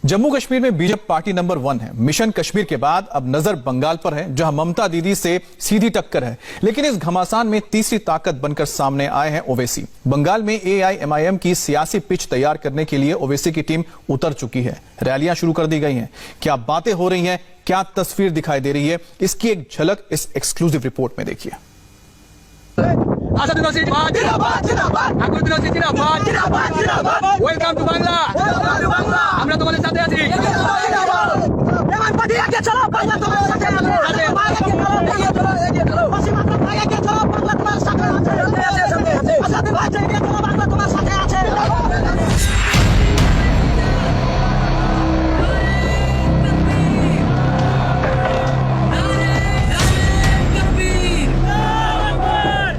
जम्मू कश्मीर में BJP party number 1 है। Mission Kashmir के बाद अब नजर बंगाल पर है, जहां ममता दीदी से सीधी टक्कर है। लेकिन इस घमासान में तीसरी ताकत बनकर सामने आए हैं ओवैसी। बंगाल में AIMIM की सियासी पिच तैयार करने के लिए ओवैसी की टीम उतर चुकी है। रैलियां शुरू कर दी गई हैं। क्या बातें हो रही हैं, क्या तस्वीर दिखाई दे रही है, इसकी एक झलक इस एक्सक्लूसिव रिपोर्ट में देखिए। ওয়েলকাম টু বাংলা, আমরা তোমাদের সাথে আছি।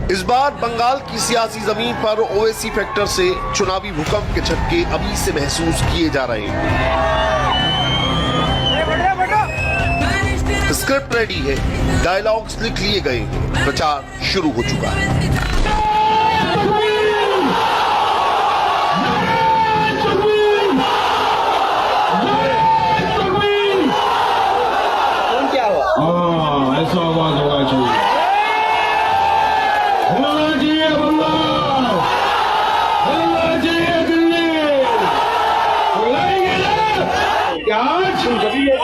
इस बार बंगाल की सियासी जमीन पर ओवैसी फैक्टर से चुनावी भूकंप के झटके अभी से महसूस किए जा रहे हैं। स्क्रिप्ट रेडी है, डायलॉग्स लिख लिए गए हैं, प्रचार शुरू हो चुका है। ऐसा आवाज होना चाहिए।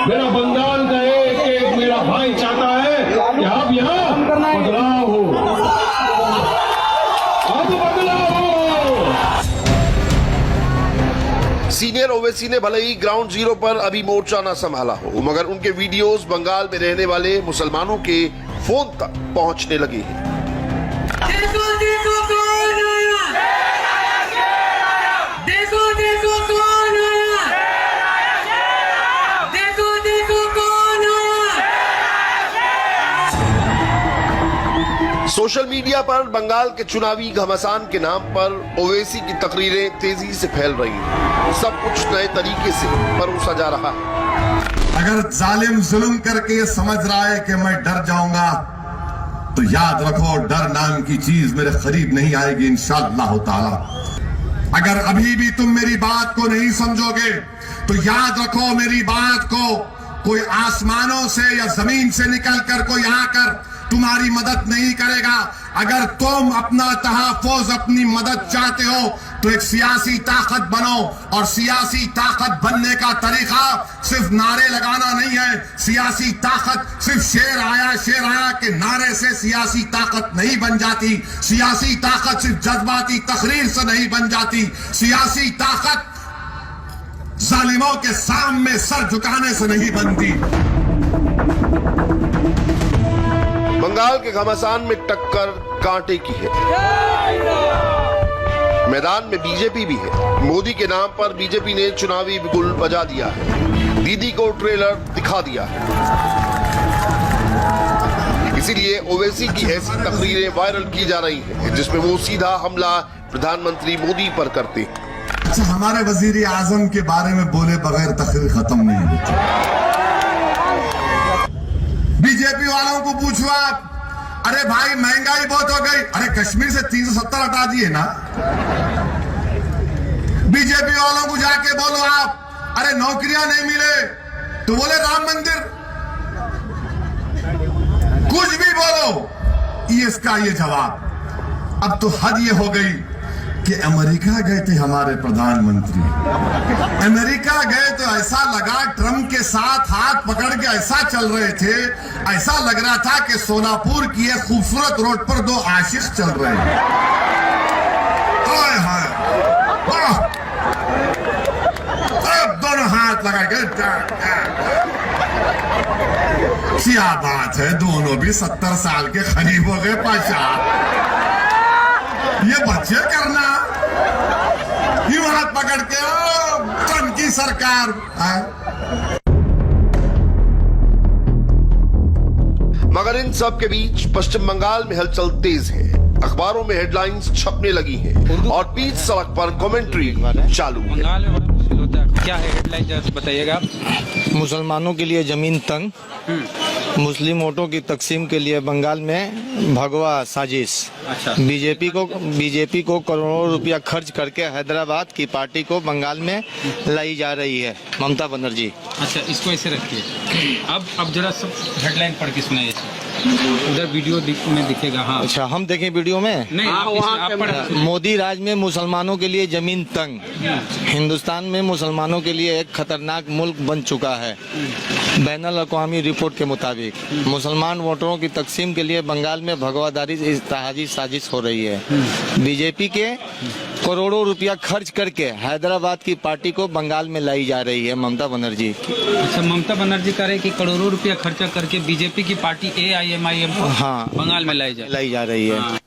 मेरा बंगाल का एक मेरा भाई चाहता है कि अब यहाँ बदलाव हो, अब बदलाव हो। सीनियर ओवैसी ने भले ही ग्राउंड जीरो पर अभी मोर्चा न संभाला हो, मगर उनके वीडियोस बंगाल में रहने वाले मुसलमानों के फोन तक पहुंचने लगे हैं। सोशल मीडिया पर बंगाल के चुनावी घमासान के नाम पर ओवैसी की तकरीरें तेजी से फैल रही हैं। सब कुछ नए तरीके से परोसा जा रहा है। अगर जालिम जुल्म करके ये समझ रहा है कि मैं डर जाऊंगा, तो याद रखो डर नाम की चीज मेरे करीब नहीं आएगी इंशाअल्लाह ताला। अगर अभी भी तुम मेरी बात को नहीं समझोगे, तो याद रखो मेरी बात को कोई आसमानों से या जमीन से निकल कर कोई आकर तुम्हारी मदद नहीं करेगा। अगर तुम अपना तहफ़्फ़ुज़, अपनी मदद चाहते हो, तो एक सियासी ताकत बनो। और सियासी ताकत बनने का तरीका सिर्फ नारे लगाना नहीं है। सियासी ताकत सिर्फ शेर आया के नारे से सियासी ताकत नहीं बन जाती। सियासी ताकत सिर्फ जज्बाती तकरीर से नहीं बन जाती। सियासी ताकत जालिमों के सामने सर झुकाने से नहीं बनती। बंगाल के घमासान में टक्कर कांटे की है। मैदान में बीजेपी भी है। मोदी के नाम पर बीजेपी ने चुनावी बिगुल बजा दिया है। दीदी को ट्रेलर दिखा दिया है। इसीलिए ओवैसी की ऐसी तकरीरें वायरल की जा रही हैं, जिसमें वो सीधा हमला प्रधानमंत्री मोदी पर करते हैं। अच्छा, हमारे वजीर आजम के बारे में बोले बगैर तकरीर खत्म नहीं होती। बीजेपी वालों को पूछो आप, अरे भाई महंगाई बहुत हो गई, अरे कश्मीर से 370 हटा दिए ना। बीजेपी वालों को जाके बोलो आप, अरे नौकरियां नहीं मिले, तो बोले राम मंदिर। कुछ भी बोलो, ये इसका ये जवाब। अब तो हद ये हो गई कि अमेरिका गए थे हमारे प्रधानमंत्री। अमेरिका गए तो ऐसा लगा ट्रम्प के साथ हाथ पकड़ के ऐसा चल रहे थे, ऐसा लग रहा था कि सोनापुर की एक खूबसूरत रोड पर दो आशिक चल रहे हैं। हाय हाय, दोनों हाथ लगा के, क्या बात है, दोनों भी 70 साल के करीब हो गए पाशा। ये बच्चे करना यूं हाथ पकड़ के, ट्रम्प की सरकार। मगर इन सब के बीच पश्चिम बंगाल में हलचल तेज है। अखबारों में हेडलाइंस छपने लगी हैं और बीच सड़क पर कमेंट्री चालू है। क्या है हेडलाइन जरा बताइएगा आप। मुसलमानों के लिए जमीन तंग, मुस्लिम वोटों की तकसीम के लिए बंगाल में भगवा साजिश। अच्छा। बीजेपी को करोड़ों रुपया खर्च करके हैदराबाद की पार्टी को बंगाल में लाई जा रही है ममता बनर्जी। अच्छा, इसको ऐसे रखिए। अब जरा सब हेडलाइन पढ़ के सुनाइए। उधर वीडियो में दिखेगा। हाँ, अच्छा, हम देखें वीडियो में। नहीं, आप पढ़। मोदी राज में मुसलमानों के लिए जमीन तंग, हिंदुस्तान में मुसलमानों के लिए एक खतरनाक मुल्क बन चुका है। बैनुल अक़वामी रिपोर्ट के मुताबिक मुसलमान वोटरों की तकसीम के लिए बंगाल में भगवादारी इज्तिहादी साजिश हो रही है। बीजेपी के करोड़ों रुपया खर्च करके हैदराबाद की पार्टी को बंगाल में लाई जा रही है ममता बनर्जी। अच्छा, ममता बनर्जी कह रहे कि करोड़ों रुपया खर्चा करके बीजेपी की पार्टी AIMIM को हाँ, बंगाल में लाई लाई जा रही है। हाँ।